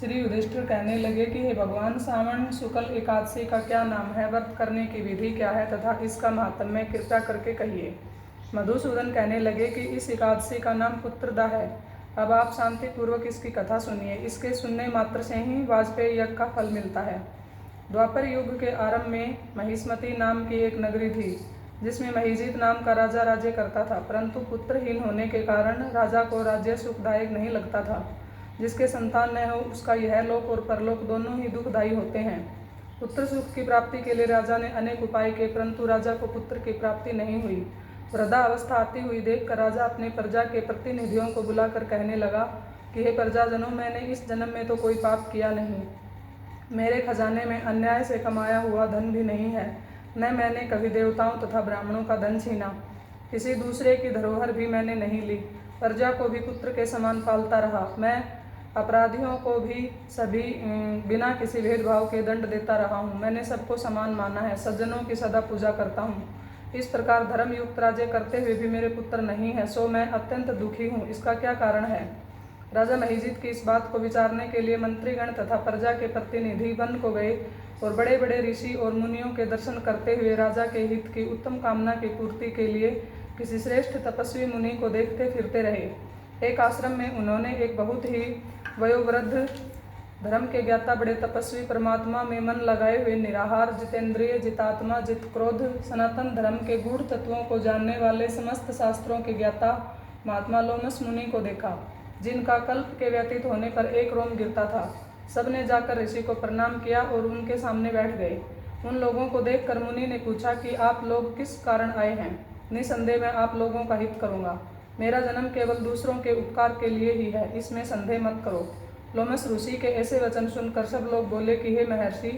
श्री युधिष्ठिर कहने लगे कि हे भगवान, श्रावण शुक्ल एकादशी का क्या नाम है, व्रत करने की विधि क्या है तथा इसका महात्म्य कृपया करके कहिए। मधुसूदन कहने लगे कि इस एकादशी का नाम पुत्रदा है। अब आप शांति पूर्वक इसकी कथा सुनिए। इसके सुनने मात्र से ही वाजपेयी यज्ञ का फल मिलता है। द्वापर युग के आरंभ में महिष्मती नाम की एक नगरी थी, जिसमें महिजीत नाम का राजा राज्य करता था, परंतु पुत्रहीन होने के कारण राजा को राज्य सुखदायक नहीं लगता था। जिसके संतान न हो उसका यह लोक और परलोक दोनों ही दुखदायी होते हैं। पुत्र सुख की प्राप्ति के लिए राजा ने अनेक उपाय किए, परंतु राजा को पुत्र की प्राप्ति नहीं हुई। वृद्धा अवस्था आती हुई देखकर राजा अपने प्रजा के प्रतिनिधियों को बुलाकर कहने लगा कि हे प्रजाजनों, मैंने इस जन्म में तो कोई पाप किया नहीं। मेरे खजाने में अन्याय से कमाया हुआ धन भी नहीं है, न मैंने कभी देवताओं तथा ब्राह्मणों का धन छीना। किसी दूसरे की धरोहर भी मैंने नहीं ली। प्रजा को भी पुत्र के समान पालता रहा। मैं अपराधियों को भी सभी बिना किसी भेदभाव के दंड देता रहा हूँ। मैंने सबको समान माना है, सज्जनों की सदा पूजा करता हूँ। इस प्रकार धर्मयुक्त राज्य करते हुए भी मेरे पुत्र नहीं है, सो मैं अत्यंत दुखी हूँ। इसका क्या कारण है? राजा महिजीत की इस बात को विचारने के लिए मंत्रीगण तथा प्रजा के प्रतिनिधि वन को गए और बड़े बड़े ऋषि और मुनियों के दर्शन करते हुए राजा के हित की उत्तम कामना की पूर्ति के लिए किसी श्रेष्ठ तपस्वी मुनि को देखते फिरते रहे। एक आश्रम में उन्होंने एक बहुत ही वयोवृद्ध धर्म के ज्ञाता बड़े तपस्वी, परमात्मा में मन लगाए हुए निराहार, जितेंद्रिय, जितात्मा, जित क्रोध, सनातन धर्म के गूढ़ तत्वों को जानने वाले समस्त शास्त्रों के ज्ञाता महात्मा लोमस मुनि को देखा, जिनका कल्प के व्यतीत होने पर एक रोम गिरता था। सबने जाकर ऋषि को प्रणाम किया और उनके सामने बैठ गए। उन लोगों को देखकर मुनि ने पूछा कि आप लोग किस कारण आए हैं? निसंदेह मैं आप लोगों का हित करूंगा। मेरा जन्म केवल दूसरों के उपकार के लिए ही है, इसमें संदेह मत करो। लोमस ऋषि के ऐसे वचन सुनकर सब लोग बोले कि हे महर्षि,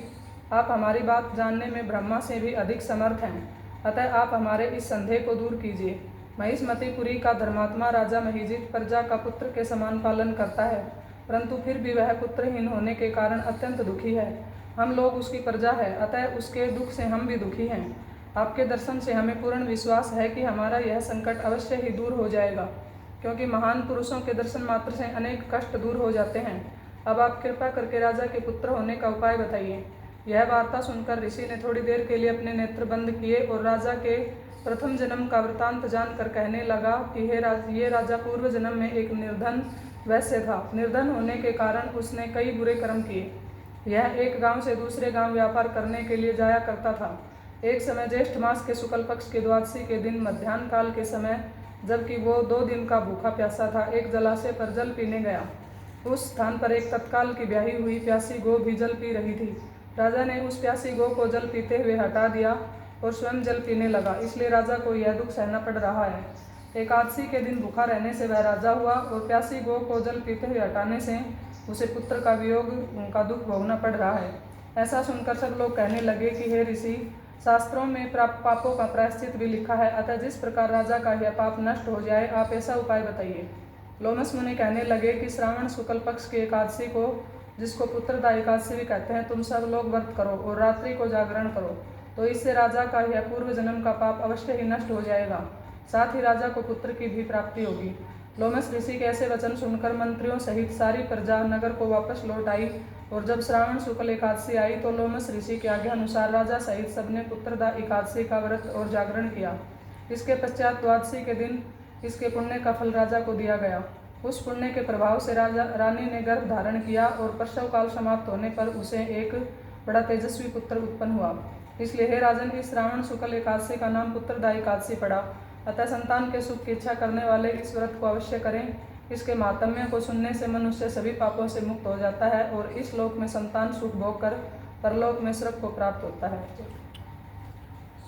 आप हमारी बात जानने में ब्रह्मा से भी अधिक समर्थ हैं, अतः आप हमारे इस संदेह को दूर कीजिए। महिष्मतीपुरी का धर्मात्मा राजा महिजीत प्रजा का पुत्र के समान पालन करता है, परंतु फिर भी वह पुत्रहीन होने के कारण अत्यंत दुखी है। हम लोग उसकी प्रजा है, अतः उसके दुख से हम भी दुखी हैं। आपके दर्शन से हमें पूर्ण विश्वास है कि हमारा यह संकट अवश्य ही दूर हो जाएगा, क्योंकि महान पुरुषों के दर्शन मात्र से अनेक कष्ट दूर हो जाते हैं। अब आप कृपा करके राजा के पुत्र होने का उपाय बताइए। यह वार्ता सुनकर ऋषि ने थोड़ी देर के लिए अपने नेत्र बंद किए और राजा के प्रथम जन्म का वृतांत जानकर कहने लगा कि ये राजा पूर्व जन्म में एक निर्धन वैश्य था। निर्धन होने के कारण उसने कई बुरे कर्म किए। यह एक गांव से दूसरे गांव व्यापार करने के लिए जाया करता था। एक समय ज्येष्ठ मास के शुक्ल पक्ष के द्वादशी के दिन मध्याह्न काल के समय, जबकि वो 2 दिन का भूखा प्यासा था, एक जलाशय पर जल पीने गया। उस स्थान पर एक तत्काल की ब्याही हुई प्यासी गौ भी जल पी रही थी। राजा ने उस प्यासी गौ को जल पीते हुए हटा दिया और स्वयं जल पीने लगा, इसलिए राजा को यह दुख सहना पड़ रहा है। एकादशी के दिन भूखा रहने से वह राजा हुआ और प्यासी गौ को जल पीते हुए हटाने से उसे पुत्र का वियोग का दुख भोगना पड़ रहा है। ऐसा सुनकर सब लोग कहने लगे कि हे ऋषि, शास्त्रों में पापों का प्रायश्चित भी लिखा है, अतः जिस प्रकार राजा का यह पाप नष्ट हो जाए, आप ऐसा उपाय बताइए। लोमस मुनि कहने लगे कि श्रावण शुक्ल पक्ष की एकादशी को, जिसको पुत्रदा एकादशी भी कहते हैं, तुम सब लोग व्रत करो और रात्रि को जागरण करो, तो इससे राजा का यह पूर्व जन्म का पाप अवश्य ही नष्ट हो जाएगा, साथ ही राजा को पुत्र की भी प्राप्ति होगी। लोमस ऋषि के ऐसे वचन सुनकर मंत्रियों सहित सारी प्रजा नगर को वापस लौट आई और जब श्रावण शुक्ल एकादशी आई तो लोमस ऋषि की आज्ञा अनुसार राजा सहित सबने पुत्रदा एकादशी का व्रत और जागरण किया। इसके पश्चात द्वादशी के दिन इसके पुण्य का फल राजा को दिया गया। उस पुण्य के प्रभाव से रानी ने गर्भ धारण किया और प्रसव काल समाप्त होने पर उसे एक बड़ा तेजस्वी पुत्र उत्पन्न हुआ। इसलिए हे राजन, इस श्रावण शुक्ल एकादशी का नाम पुत्रदा एकादशी पड़ा। अतः संतान के सुख की इच्छा करने वाले इस व्रत को अवश्य करें। इसके महात्म्य को सुनने से मनुष्य सभी पापों से मुक्त हो जाता है और इस लोक में संतान सुख भोग कर परलोक में स्वर्ग को प्राप्त होता है।